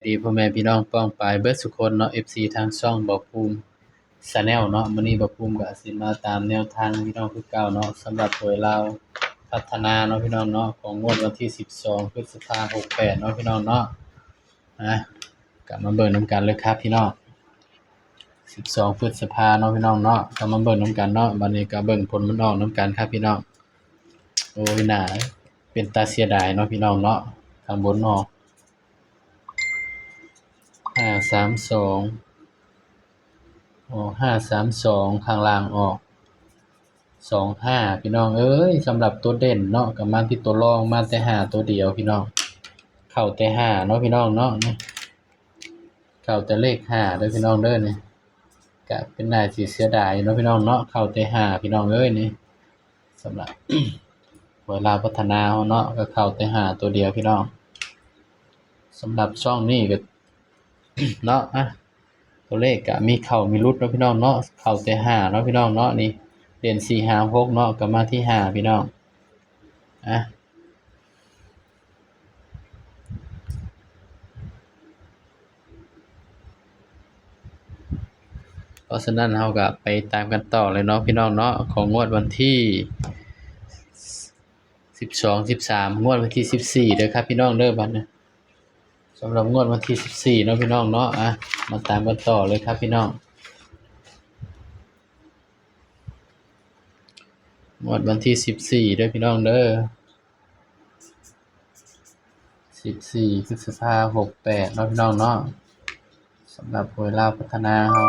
ดีพ่อแม่พี่น้องป้องปายเบิดสุคนเนาะ FC ทางช่องบ่ภูมิ Channel เนาะมื้อนี้บ่ภูมิก็สิมาตามแนวทางพี่น้องคือเก่าเนาะสำหรับหวยลาวพัฒนาเนาะพี่น้องเนาะของงวดวันที่12พฤษภาคม68เนาะพี่น้องเนาะกลับมาเบิ่งนำกันเลยครับพี่น้อง12พฤษภาเนาะพี่น้องเนาะก็มาเบิ่งนำกันเนาะบัดนี้ก็เบิ่งผลมันออกนำกันครับพี่น้องโอ้ยน่าเป็นตาเสียดายเนาะพี่น้องเนาะข้างบนออก532ออก532ข้างล่างออก25พี่น้องเอ้ยสำหรับตัวเด่นเนาะก็มาที่ตัวรองมาแต่5ตัวเดียวพี่น้องเข้าแต่5เนาะพี่น้องเนาะนี่เข้าแต่เลข5เด้อพี่น้องเด้อนี่ก็เป็นน่าสิเสียดายเนาะพี่น้องเนาะเข้าแต่5พี่น้องเอ้ยนี่สำหรับ เวลาพัฒนาเฮาเนาะก็เข้าแต่5ตัวเดียวพี่น้องสำหรับช่องนี้ก็ เนาะตัวเลขก็มีเข้ามีหลุดเนาะพี่น้องเนาะเข้าแต่5เนาะพี่น้องเนาะนี่เด่น4 5 6เนาะก็มาที่5พี่น้องเพราะฉะนั้นเราก็ไปตามกันต่อเลยเนาะพี่น้องเนาะของงวดวันที่12 13งวดวันที่14เด้อครับพี่น้องเด้อบัดนี้สำหรับงวดวันที่14เนาะพี่น้องเนาะมาตามกันต่อเลยครับพี่น้องงวดวันที่14เด้อพี่น้องเด้อ14พฤษภาคม68เนาะพี่น้องเนาะสำหรับหวยลาวพัฒนาเฮา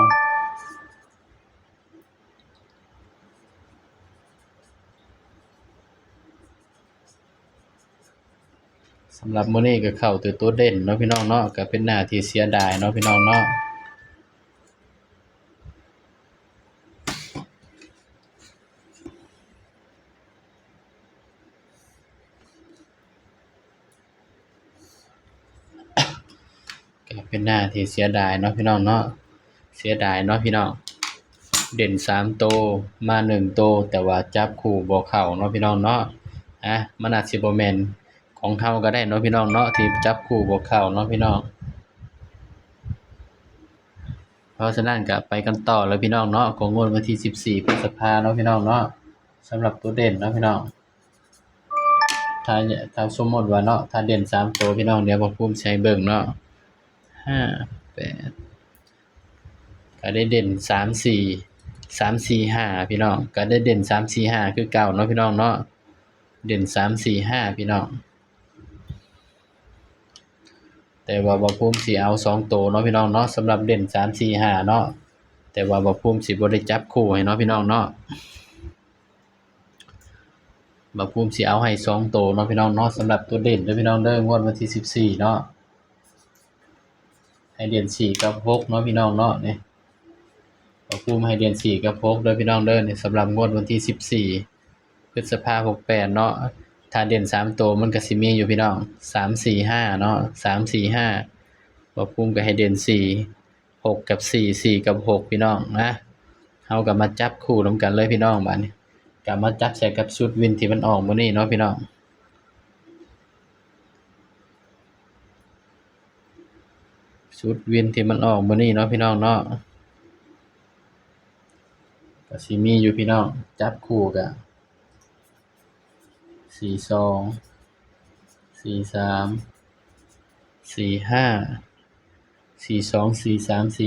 สำหรับมื้อนี้ก็เข้าแต่ตัวเด่นเนาะพี่น้องเนาะก็เป็นหน้าที่เสียดายเนาะพี่น้องเนาะก็เป็นหน้าที่เสียดายเนาะพี่น้องเนาะเสียดายเนาะพี่น้องเด่น3ตัวมา1ตัวแต่ว่าจับคู่บ่เข้าเนาะพี่น้องเนาะมันอาจสิบ่แม่นของเฮาก็ได้เนาะพี่น้องเนาะที่จับคู่บ่เข้าเนาะพี่น้องเพราะฉะนั้นก็ไปกันต่อเลยพี่น้องเนาะของงวดวันที่14พฤษภาคมเนาะพี่น้องเนาะสำหรับตัวเด่นเนาะพี่น้องถ้าสมมุติว่าเนาะถ้าเด่น3ตัวพี่น้องเดี๋ยวบ่ภูมิใช้เบิ่งเนาะ5 8ก็ได้เด่น3 4 3 4 5พี่น้องก็ได้เด่น3 4 5คือเก่าเนาะพี่น้องเนาะเด่น3 4 5พี่น้องแต่ว่าบ่ภูมิสิเอา2ตัวเนาะพี่น้องเนาะสำหรับเด่น3 4 5เนาะแต่ว่าบ่ภูมิสิบ่ได้จับคู่ให้เนาะพี่น้องเนาะบ่ภูมิสิเอาให้2ตัวเนาะพี่น้องเนาะสำหรับตัวเด่นเด้อพี่น้องเด้องวดวันที่14เนาะให้เด่น4กับ6เนาะพี่น้องเนาะนี่บ่ภูมิให้เด่น4กับ6เด้อพี่น้องเด้อนี่สำหรับงวดวันที่14พฤษภาคม68เนาะถ้าเด่น3ตัวมันก็สิมีอยู่พี่น้อง3 4 5เนาะ3 4 5บ่ภูมิก็ให้เด่น4 6กับ4 4กับ6พี่น้องเฮาก็มาจับคู่นำกันเลยพี่น้องบัดนี้ก็มาจับใส่กับชุดวินที่มันออกมื้อนี้เนาะพี่น้องชุดวินที่มันออกมื้อนี้เนาะพี่น้องเนาะก็สิมีอยู่พี่น้องจับคู่ก็42 43 45 42 43 45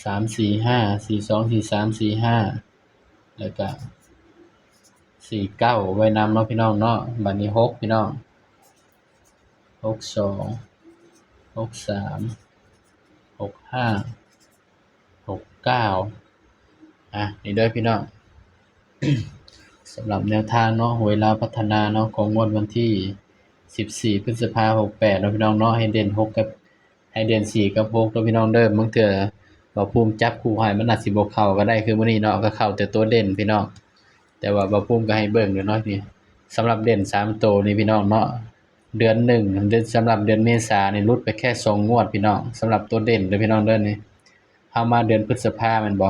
3 4 5 42 43 45แล้วก็49ไว้นำเนาะพี่น้องเนาะบัดนี้6พี่น้อง62 63 65 69นี่เด้อพี่น้อง สำหรับแนวทางเนาะหวยลาวพัฒนาเนาะของงวดวันที่14พฤษภาคม68เนาะพี่น้องเนาะให้เด่น6กับให้เด่น4กับ6เนาะพี่น้องเด้อบางเทื่อบ่ภูมิจับคู่ให้มันอาจสิบ่เข้าก็ได้คือมื้อนี้เนาะก็เข้าแต่ตัวเด่นพี่น้องแต่ว่าบ่ภูมิก็ให้เบิ่งอยู่เนาะนี่สำหรับเด่น3ตัวนี่พี่น้องเนาะเดือน1เดือนสำหรับเดือนเมษายนนี่หลุดไปแค่2งวดพี่น้องสำหรับตัวเด่นเด้อพี่น้องเด้อนี่เฮามาเดือนพฤษภาแม่นบ่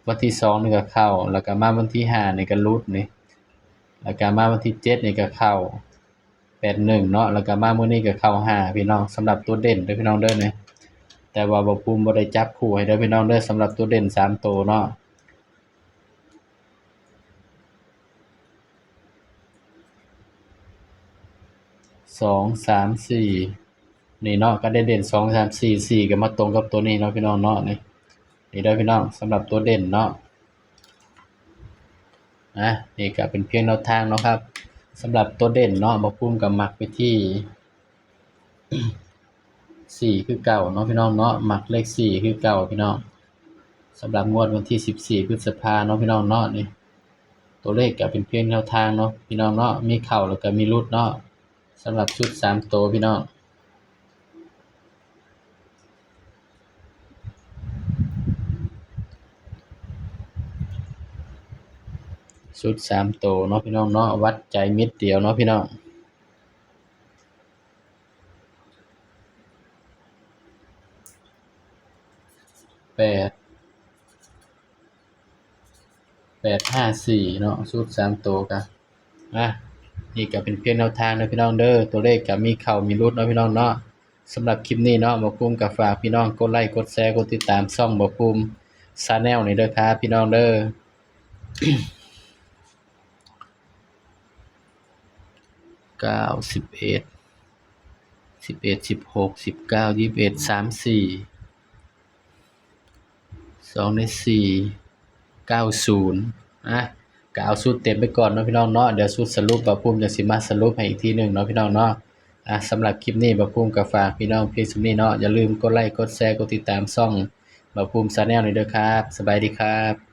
วันที่2นี่ก็เข้าแล้วก็มาวันที่5นี่ก็หลุดนี่ แล้วก็มาวันที่7นี่ก็เข้า81เนาะแล้วก็มามื้อนี้ก็เข้า5พี่น้องสำหรับตัวเด่นเด้อพี่น้องเด้อเนี่ยแต่ว่าบ่ภูมิบ่ได้จับคู่ให้เด้อพี่น้องเด้อสำหรับตัวเด่น3ตัวเนาะ2 3 4นี่เนาะก็ได้เด่น2 3 4 4ก็มาตรงกับตัวนี้เนาะพี่น้องเนาะนี่เด้อพี่น้องสำหรับตัวเด่นเนาะนี่ก็เป็นเพียงแนวทางเนาะครับสำหรับตัวเด่นเนาะบ่ภูมิก็มักไปที่4คือเก่าเนาะพี่น้องเนาะมักเลข4คือเก่าพี่น้องสำหรับงวดวันที่14พฤษภาคมเนาะพี่น้องเนาะนี่ตัวเลขก็เป็นเพียงแนวทางเนาะพี่น้องเนาะมีเข้าแล้วก็มีหลุดเนาะสำหรับชุด3ตัวพี่น้องชุด3ตัวเนาะพี่น้องเนาะวัดใจเม็ดเดียวเนาะพี่น้อง8 5 4เนาะชุด3ตัวก็นี่ก็เป็นเพียงแนวทางเนาะพี่น้องเด้อตัวเลขก็มีเข้ามีหลุดเนาะพี่น้องเนาะสำหรับคลิปนี้เนาะบ่ภูมิก็ฝากพี่น้องกดไลค์กดแชร์กดติดตามช่องบ่ภูมิ Channel นี่เด้อครับพี่น้องเด้อ9 11 11 16 19 21 34 2ใน4 90ก็เอาสูตรเต็มไปก่อนเนาะพี่น้องเนาะเดี๋ยวสูตรสรุปบ่ภูมิจังสิมาสรุปให้อีกทีหนึ่งเนาะพี่น้องเนาะสำหรับคลิปนี้บ่ภูมิก็ฝากพี่น้องเพียงส่ำนี้เนาะอย่าลืมกดไลค์กดแชร์กดติดตามช่องบ่ภูมิ Channel นี่เด้อครับสบายดีครับ